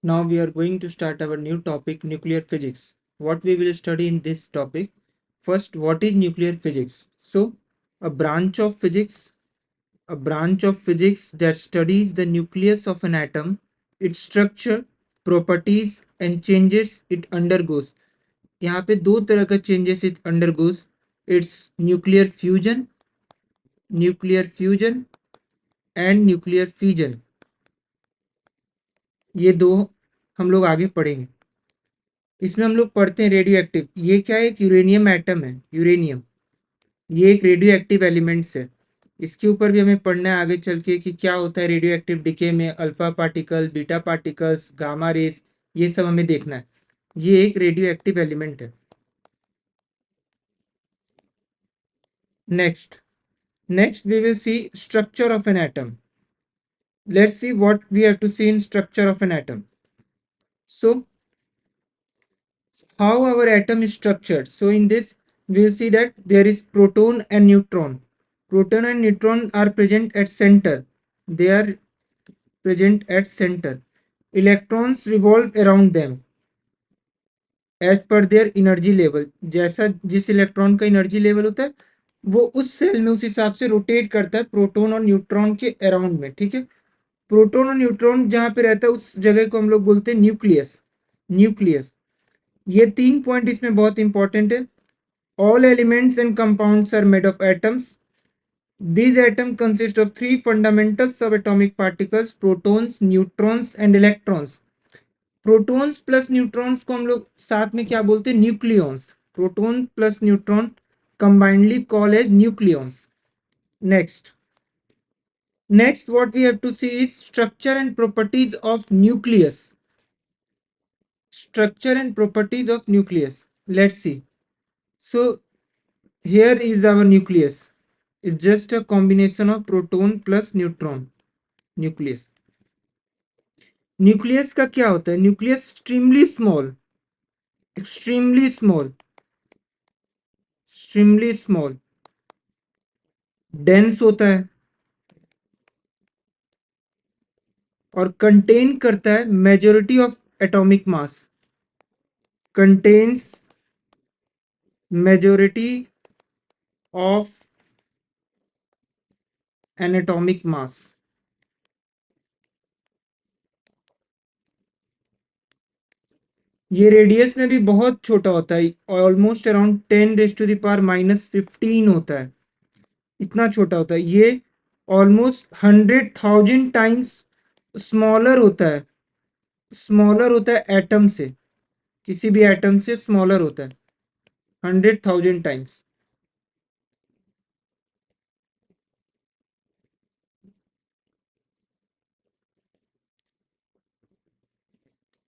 Now we are going to start our new topic, nuclear physics. What we will study in this topic? First, what is nuclear physics? So, a branch of physics, a branch of physics that studies the nucleus of an atom, its structure, properties and changes it undergoes. यहाँ पे दो तरह का changes it undergoes. It's nuclear fusion and nuclear fission. ये दो हम लोग आगे पढ़ेंगे. इसमें हम लोग पढ़ते हैं रेडियो एक्टिव. ये क्या है? एक यूरेनियम एटम है. यूरेनियम ये एक रेडियो एक्टिव एलिमेंट्स है. इसके ऊपर भी हमें पढ़ना है आगे चल के कि क्या होता है रेडियो एक्टिव डिके में. Alpha particle, beta particles, gamma rays, ये सब हमें देखना है. ये एक रेडियो एक्टिव एलिमेंट है. Next we will see structure of an atom. Let's see what we have to see in structure of an atom. So how our atom is structured? So in this we will see that there is proton and neutron. Proton and neutron are present at center. They are present at center. Electrons revolve around them as per their energy level. जैसा जिस electron का energy level होता है वो उस cell में उस हिसाब से रोटेट करता है प्रोटॉन और न्यूट्रॉन के अराउंड में. ठीक है. प्रोटॉन और न्यूट्रॉन जहां पे रहता है उस जगह को हम लोग बोलते हैं न्यूक्लियस. न्यूक्लियस. ये 3 पॉइंट इसमें बहुत इंपॉर्टेंट है. All elements and compounds are made of atoms. These atoms consist of three fundamental subatomic particles: protons, neutrons and electrons. Protons plus neutrons को हम लोग साथ में क्या बोलते हैं? Nucleons. Proton plus neutron combinedly called as nucleons. Next what we have to see is structure and properties of nucleus. Structure and properties of nucleus. Let's see. So here is our nucleus. It's just a combination of proton plus neutron. Nucleus. Nucleus का क्या होता है? Nucleus extremely small dense होता है और contain करता है majority of atomic mass. Contains majority of N atomic mass. ये रेडियस में भी बहुत छोटा होता है. ऑलमोस्ट अराउंड 10⁻⁻15 होता है. इतना छोटा होता है. ये ऑलमोस्ट 100,000 टाइम्स स्मॉलर होता है एटम से. किसी भी एटम से स्मॉलर होता है 100,000 times.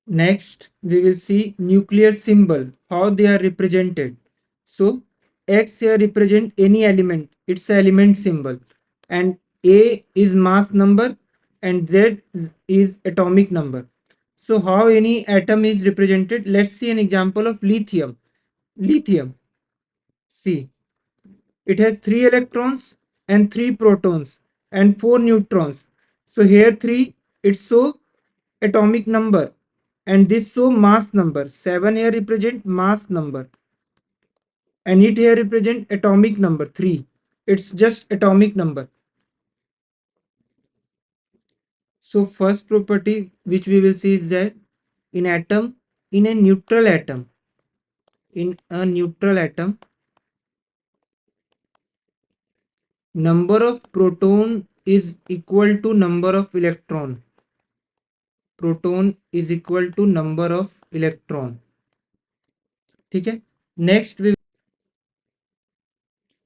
Next, we will see nuclear symbol, how they are represented. So, X here represent any element, its element symbol, and A is mass number and Z is atomic number. So, how any atom is represented? Let's see an example of lithium. Lithium, see, it has 3 electrons and 3 protons and 4 neutrons. So, here 3, it's so atomic number and this show mass number. 7 here represent mass number and it here represent atomic number 3. It's just atomic number. So first property which we will see is that in a neutral atom, number of proton is equal to number of electron. Proton is equal to number of electron. ठीक है. Next we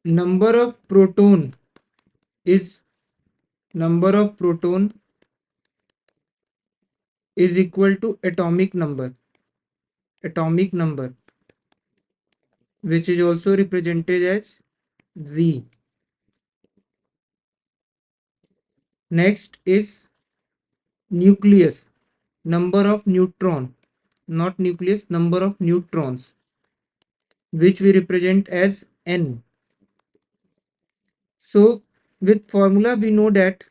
number of proton is equal to atomic number, which is also represented as Z. Next is nucleus, number of neutron, not nucleus, number of neutrons, which we represent as N. So with formula we know that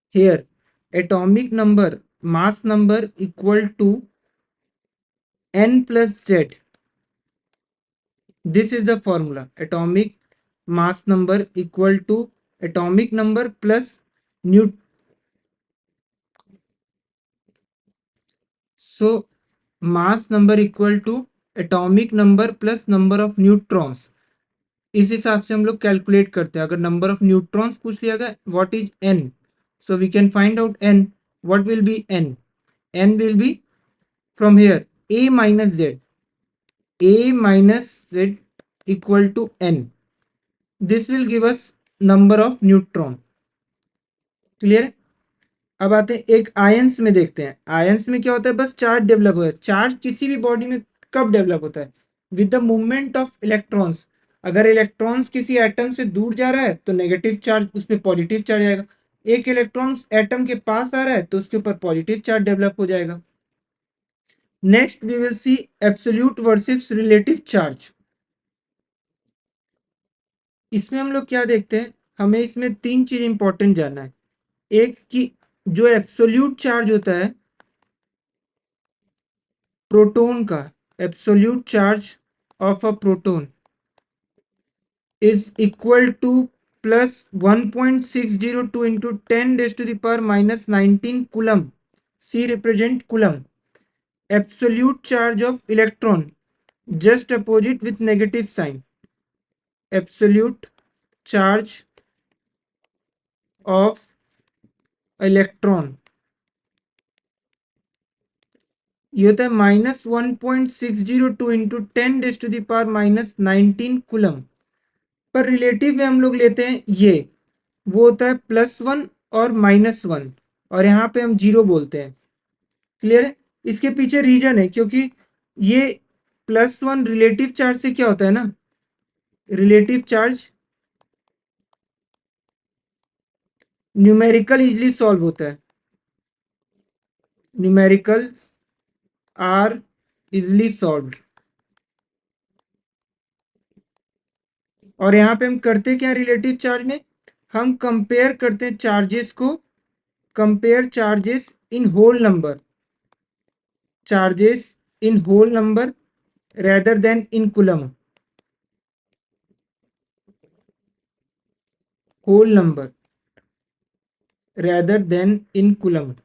here atomic number mass number equal to n plus z. This is the formula. Atomic mass number equal to atomic number plus new. So mass number equal to atomic number plus number of neutrons. इस हिसाब से हम लोग calculate करते हैं. अगर number of neutrons पूछ लिया गया, what is N, so we can find out N. What will be N? N will be from here a minus z. A minus z equal to n. This will give us number of neutron. Clear है? अब आते हैं एक ions में, देखते हैं ions में क्या होता है. बस चार्ज डेवलप होता है. चार्ज किसी भी बॉडी में कब डेवलप होता है? With the movement of electrons. अगर इलेक्ट्रॉन्स किसी एटम से दूर जा रहा है तो नेगेटिव चार्ज उस पर पॉजिटिव चार्ज आएगा. एक इलेक्ट्रॉन एटम के पास आ रहा है तो उसके ऊपर पॉजिटिव चार्ज डेवलप हो जाएगा. Next we will see absolute versus relative charge. इसमें हम लोग क्या देखते हैं, हमें इसमें तीन चीज इंपॉर्टेंट जानना है. एक कि जो एब्सोल्यूट चार्ज होता है प्रोटॉन का, absolute charge of a proton is equal to plus 1.602 into 10 raised to the power minus 19 coulomb. C represent coulomb. Absolute charge of electron just opposite with negative sign. Absolute charge of electron ये होता है -1.602 into 10 raise to the power -19 coulomb. पर relative में हम लोग लेते हैं ये, वो होता है +1 और -1, और यहाँ पे हम 0 बोलते हैं. क्लियर है? इसके पीछे रीजन है, क्योंकि ये +1 रिलेटिव चार्ज से क्या होता है ना, relative charge numerical easily solve होता है. Numerical are easily solved. और यहाँ पे हम करते क्या रिलेटिव चार्ज में, हम कंपेयर करते हैं चार्जेस को, compare charges in whole number, charges in whole number rather than in coulomb. Whole number rather than in coulomb.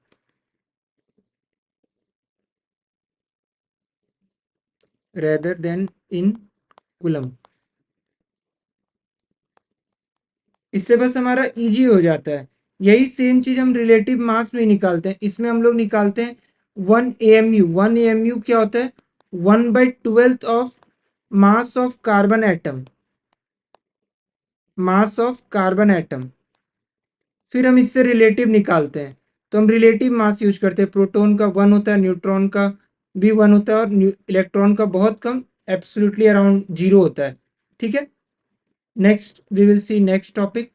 Rather than in coulomb. इससे बस हमारा इजी हो जाता है. यही सेम चीज हम रिलेटिव मास में निकालते हैं. इसमें हम लोग निकालते हैं 1 AMU. 1 AMU क्या होता है? 1/12 of mass of carbon atom. Mass of carbon atom. फिर हम इससे रिलेटिव निकालते हैं, तो हम रिलेटिव मास यूज करते हैं. प्रोटॉन का 1 होता है, न्यूट्रॉन का भी 1 होता है, और इलेक्ट्रॉन का बहुत कम, एब्सोल्युटली अराउंड 0 होता है. ठीक है. Next we will see next topic.